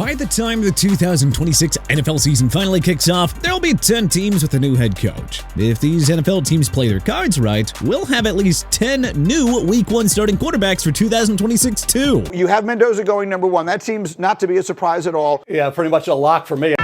By the time the 2026 NFL season finally kicks off, there'll be 10 teams with a new head coach. If these NFL teams play their cards right, we'll have at least 10 new Week 1 starting quarterbacks for 2026 too. You have Mendoza going number 1. That seems not to be a surprise at all. Yeah, pretty much a lock for me.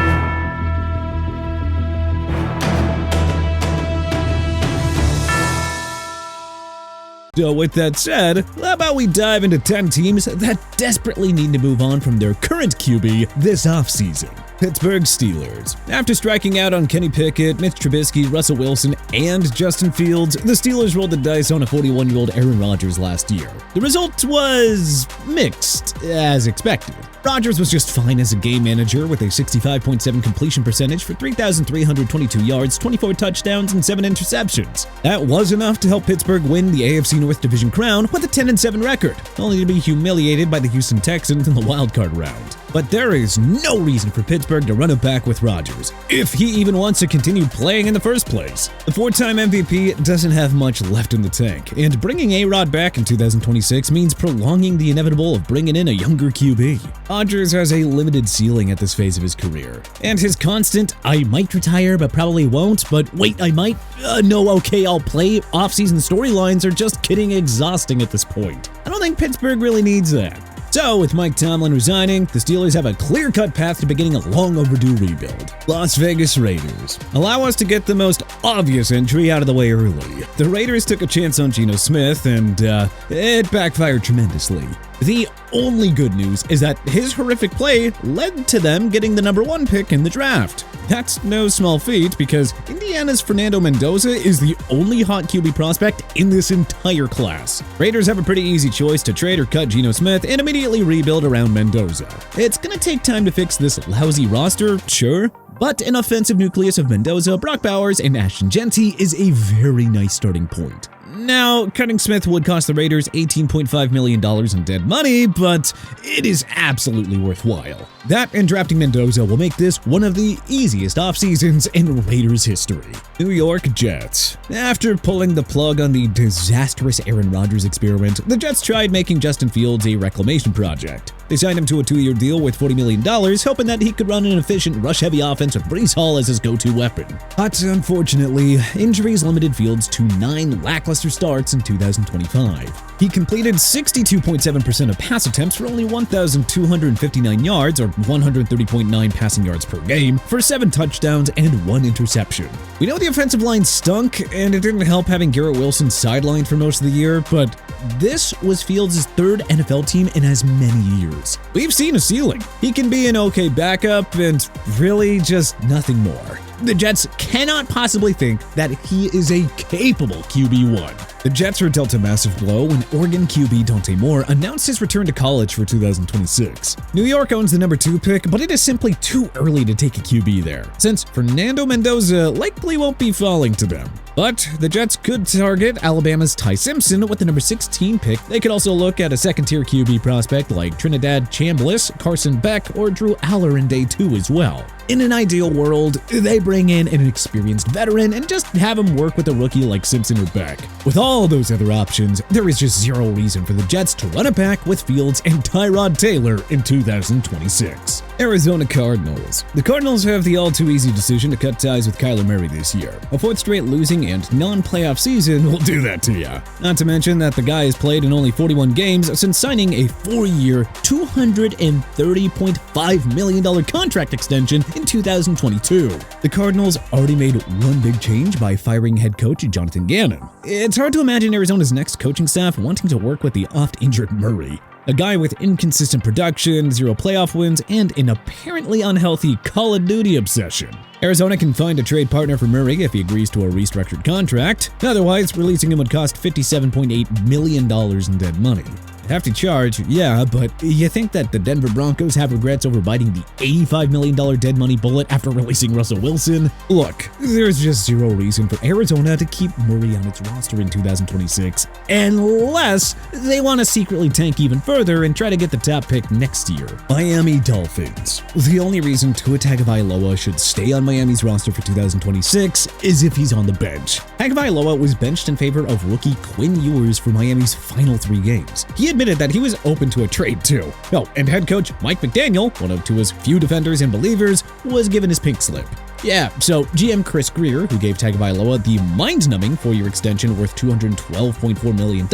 So with that said, how about we dive into 10 teams that desperately need to move on from their current QB this offseason? Pittsburgh Steelers. After striking out on Kenny Pickett, Mitch Trubisky, Russell Wilson, and Justin Fields, the Steelers rolled the dice on a 41-year-old Aaron Rodgers last year. The result was mixed, as expected. Rodgers was just fine as a game manager with a 65.7 completion percentage for 3,322 yards, 24 touchdowns, and 7 interceptions. That was enough to help Pittsburgh win the AFC North Division crown with a 10-7 record, only to be humiliated by the Houston Texans in the wildcard round. But there is no reason for Pittsburgh to run it back with Rodgers, if he even wants to continue playing in the first place. The 4-time MVP doesn't have much left in the tank, and bringing A-Rod back in 2026 means prolonging the inevitable of bringing in a younger QB. Rodgers has a limited ceiling at this phase of his career, and his constant, I might retire but probably won't, but wait, I might, no, okay, I'll play offseason storylines are just kidding exhausting at this point. I don't think Pittsburgh really needs that. So, with Mike Tomlin resigning, the Steelers have a clear-cut path to beginning a long-overdue rebuild. Las Vegas Raiders. Allow us to get the most obvious entry out of the way early. The Raiders took a chance on Geno Smith, and it backfired tremendously. The only good news is that his horrific play led to them getting the number 1 pick in the draft. That's no small feat because Indiana's Fernando Mendoza is the only hot QB prospect in this entire class. Raiders have a pretty easy choice to trade or cut Geno Smith and immediately rebuild around Mendoza. It's gonna take time to fix this lousy roster, sure, but an offensive nucleus of Mendoza, Brock Bowers, and Ashton Genty is a very nice starting point. Now, cutting Smith would cost the Raiders $18.5 million in dead money, but it is absolutely worthwhile. That and drafting Mendoza will make this one of the easiest offseasons in Raiders history. New York Jets. After pulling the plug on the disastrous Aaron Rodgers experiment, the Jets tried making Justin Fields a reclamation project. They signed him to a 2-year deal worth $40 million, hoping that he could run an efficient rush-heavy offense with Breece Hall as his go-to weapon. But unfortunately, injuries limited Fields to 9 lackluster starts in 2025. He completed 62.7% of pass attempts for only 1,259 yards, or 130.9 passing yards per game, for 7 touchdowns and 1 interception. We know the offensive line stunk, and it didn't help having Garrett Wilson sidelined for most of the year, but this was Fields' 3rd NFL team in as many years. We've seen a ceiling. He can be an okay backup, and really just nothing more. The Jets cannot possibly think that he is a capable QB1. The Jets were dealt a massive blow when Oregon QB Dante Moore announced his return to college for 2026. New York owns the number 2 pick, but it is simply too early to take a QB there, since Fernando Mendoza likely won't be falling to them. But the Jets could target Alabama's Ty Simpson with the number 16 pick. They could also look at a second-tier QB prospect like Trinidad Chambliss, Carson Beck, or Drew Aller in day 2 as well. In an ideal world, they bring in an experienced veteran and just have him work with a rookie like Simpson or Beck. With all those other options, there is just zero reason for the Jets to run it back with Fields and Tyrod Taylor in 2026. Arizona Cardinals. The Cardinals have the all-too-easy decision to cut ties with Kyler Murray this year. A 4th straight losing and non-playoff season will do that to ya. Not to mention that the guy has played in only 41 games since signing a 4-year, $230.5 million contract extension in 2022. The Cardinals already made one big change by firing head coach Jonathan Gannon. It's hard to imagine Arizona's next coaching staff wanting to work with the oft-injured Murray. A guy with inconsistent production, 0 playoff wins, and an apparently unhealthy Call of Duty obsession. Arizona can find a trade partner for Murray if he agrees to a restructured contract. Otherwise, releasing him would cost $57.8 million in dead money. Hefty charge, yeah, but you think that the Denver Broncos have regrets over biting the $85 million dead money bullet after releasing Russell Wilson? Look, there's just zero reason for Arizona to keep Murray on its roster in 2026, unless they want to secretly tank even further and try to get the top pick next year. Miami Dolphins. The only reason Tua Tagovailoa should stay on Miami's roster for 2026 is if he's on the bench. Tagovailoa was benched in favor of rookie Quinn Ewers for Miami's final 3 games. He admitted that he was open to a trade too. Oh, and head coach Mike McDaniel, one of Tua's few defenders and believers, was given his pink slip. Yeah, so GM Chris Greer, who gave Tagovailoa the mind-numbing 4-year extension worth $212.4 million,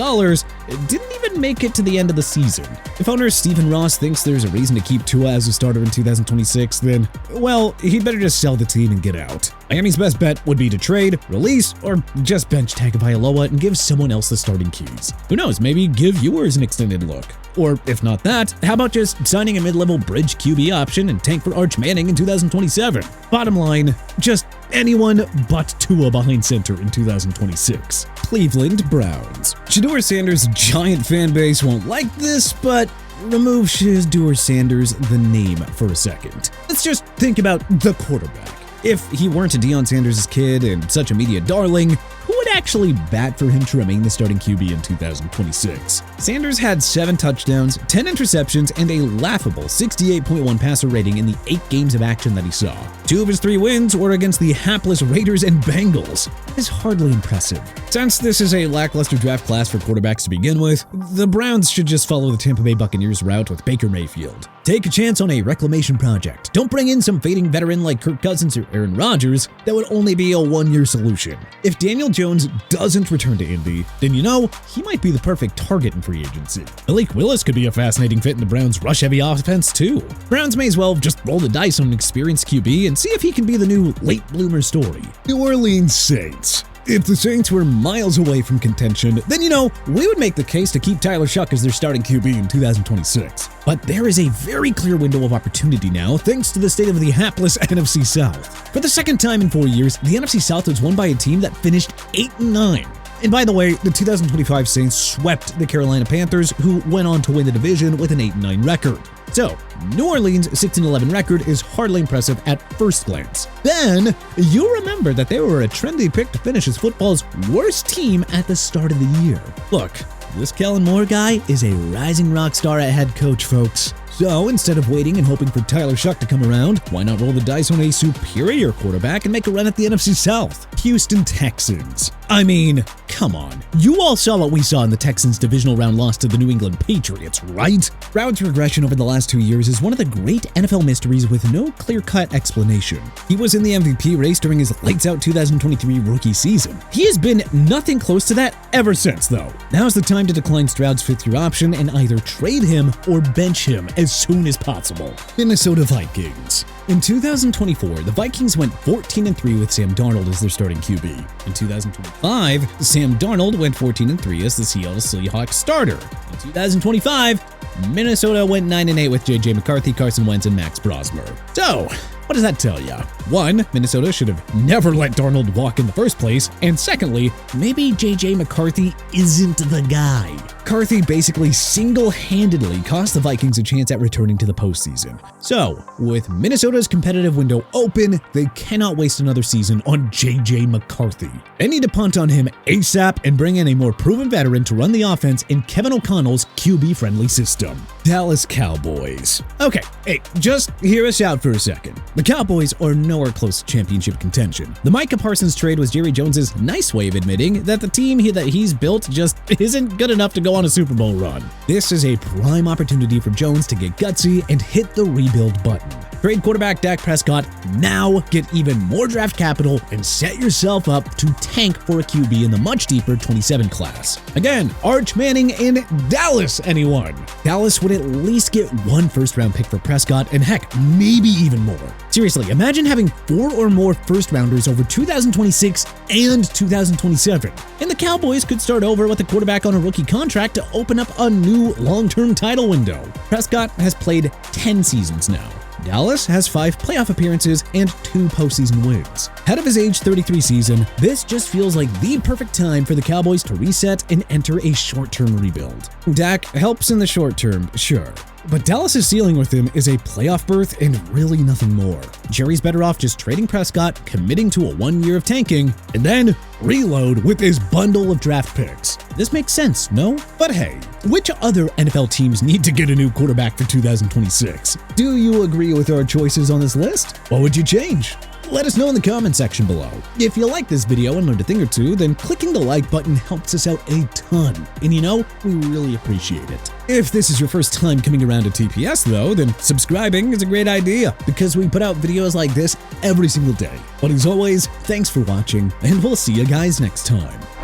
didn't even make it to the end of the season. If owner Stephen Ross thinks there's a reason to keep Tua as a starter in 2026, then, well, he'd better just sell the team and get out. Miami's best bet would be to trade, release, or just bench Tagovailoa and give someone else the starting keys. Who knows, maybe give Ewers an extended look. Or if not that, how about just signing a mid-level bridge QB option and tank for Arch Manning in 2027? Bottom line, just anyone but Tua behind center in 2026. Cleveland Browns. Shedeur Sanders' giant fan base won't like this, but remove Shedeur Sanders, the name, for a second. Let's just think about the quarterback. If he weren't a Deion Sanders' kid and such a media darling, who would actually bat for him to remain the starting QB in 2026? Sanders had 7 touchdowns, 10 interceptions, and a laughable 68.1 passer rating in the 8 games of action that he saw. 2 of his 3 wins were against the hapless Raiders and Bengals. That is hardly impressive. Since this is a lackluster draft class for quarterbacks to begin with, the Browns should just follow the Tampa Bay Buccaneers route with Baker Mayfield. Take a chance on a reclamation project. Don't bring in some fading veteran like Kirk Cousins or Aaron Rodgers. That would only be a 1-year solution. If Daniel Jones doesn't return to Indy, then he might be the perfect target in free agency. Malik Willis could be a fascinating fit in the Browns' rush-heavy offense too. Browns may as well just roll the dice on an experienced QB and see if he can be the new late bloomer story. New Orleans Saints. If the Saints were miles away from contention, then we would make the case to keep Tyler Shuck as their starting QB in 2026. But there is a very clear window of opportunity now thanks to the state of the hapless NFC South. For the second time in 4 years, the NFC South was won by a team that finished 8-9. And by the way, the 2025 Saints swept the Carolina Panthers, who went on to win the division with an 8-9 record. So, New Orleans' 6-11 record is hardly impressive at first glance. Then, you remember that they were a trendy pick to finish as football's worst team at the start of the year. Look, this Kellen Moore guy is a rising rock star at head coach, folks. So, instead of waiting and hoping for Tyler Shuck to come around, why not roll the dice on a superior quarterback and make a run at the NFC South? Houston Texans. I mean, come on. You all saw what we saw in the Texans' divisional round loss to the New England Patriots, right? Stroud's regression over the last 2 years is one of the great NFL mysteries with no clear-cut explanation. He was in the MVP race during his lights-out 2023 rookie season. He has been nothing close to that ever since, though. Now's the time to decline Stroud's 5th-year option and either trade him or bench him as soon as possible. Minnesota Vikings. In 2024, the Vikings went 14-3 with Sam Darnold as their starting QB. In 2025, Sam Darnold went 14-3 as the Seattle Seahawks starter. In 2025, Minnesota went 9-8 with J.J. McCarthy, Carson Wentz, and Max Brosmer. So, what does that tell ya? 1, Minnesota should have never let Darnold walk in the first place, and secondly, maybe J.J. McCarthy isn't the guy. McCarthy basically single-handedly cost the Vikings a chance at returning to the postseason. So, with Minnesota's competitive window open, they cannot waste another season on J.J. McCarthy. They need to punt on him ASAP and bring in a more proven veteran to run the offense in Kevin O'Connell's QB-friendly system. Dallas Cowboys. Okay, hey, just hear us out for a second. The Cowboys are nowhere close to championship contention. The Micah Parsons trade was Jerry Jones's nice way of admitting that the team that he's built just isn't good enough to go on a Super Bowl run. This is a prime opportunity for Jones to get gutsy and hit the rebuild button. Trade quarterback Dak Prescott, now get even more draft capital and set yourself up to tank for a QB in the much deeper 27 class. Again, Arch Manning in Dallas, anyone? Dallas would at least get 1 first-round pick for Prescott and heck, maybe even more. Seriously, imagine having 4 or more first-rounders over 2026 and 2027. And the Cowboys could start over with a quarterback on a rookie contract to open up a new long-term title window. Prescott has played 10 seasons now. Dallas has 5 playoff appearances and 2 postseason wins. Ahead of his age 33 season, this just feels like the perfect time for the Cowboys to reset and enter a short-term rebuild. Dak helps in the short term, sure. But Dallas's ceiling with him is a playoff berth and really nothing more. Jerry's better off just trading Prescott, committing to a 1 year of tanking, and then reload with his bundle of draft picks. This makes sense, no? But hey, which other NFL teams need to get a new quarterback for 2026? Do you agree with our choices on this list? What would you change? Let us know in the comment section below. If you like this video and learned a thing or two, then clicking the like button helps us out a ton. And you know, we really appreciate it. If this is your first time coming around to TPS though, then subscribing is a great idea because we put out videos like this every single day. But as always, thanks for watching and we'll see you guys next time.